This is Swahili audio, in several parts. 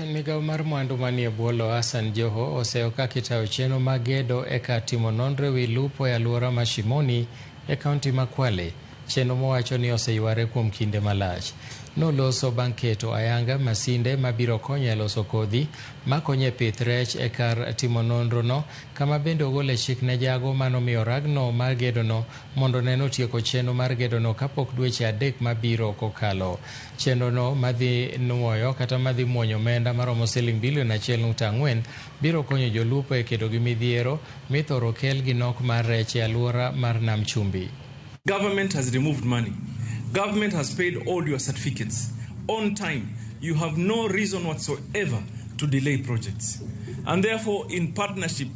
Migao mar mwandu manie bwolo Hassan Joho oseyo ka kitayo chenro magedo eka timo nonro wi lupo e alwora ma Shimoni e kaunti ma Kwale. Chenro mowacho ni oseyware kuom kinde malach. Noloso bang' keto ayanga masinde mabiro konyo e loso kodhi makonyo e pith rech e kar timo nonro no, kama bende ogole chik ne jago manomiyo ragno mar gedono mondo neno tieko chenro mar gedono kapok dweche 3 mabiro kokalo. Chenro no madhi nuoyo kata madhi muonyo omenda maromo siling bilion 1.4 biro konyo jolupo e kedo gi midhiero mithoro kel gi nok mar rech e alwora mar Nam Chumbi. Government has removed money. Government has paid all your certificates on time. You have no reason whatsoever to delay projects. And therefore, in partnership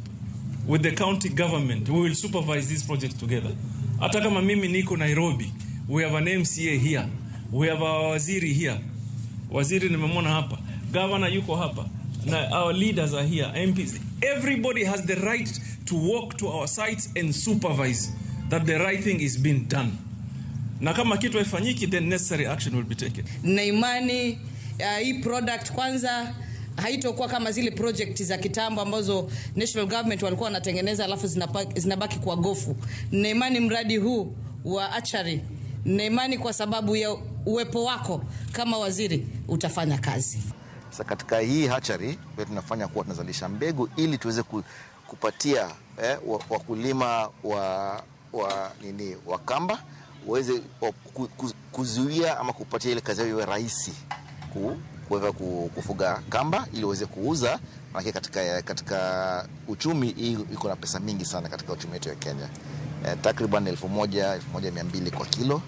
with the county government, we will supervise these projects together. Hata kama mimi niko Nairobi, we have an MCA here. We have our waziri here. Waziri nimemwona hapa. Governor yuko hapa. Our leaders are here, MPs. Everybody has the right to walk to our sites and supervise that the right thing is being done. Na kama kitu haifanyiki, then necessary action will be taken. Na imani hii product kwanza haitokuwa kama zile project za kitambo ambazo national government walikuwa wanatengeneza alafu zinabaki kwa gofu. Na imani mradi huu wa hatchery, na imani kwa sababu ya uwepo wako kama waziri utafanya kazi. Sasa katika hii hatchery tunafanya kuwa tunazalisha mbegu ili tuweze kupatia wakulima wa kamba waweze kuzuia ama kupatia ile kazi iwe rahisi kuweza kufuga kamba ili waweze kuuza. Maana katika uchumi hii iko na pesa mingi sana katika uchumi wetu wa Kenya. Takriban 1,200 kwa kilo.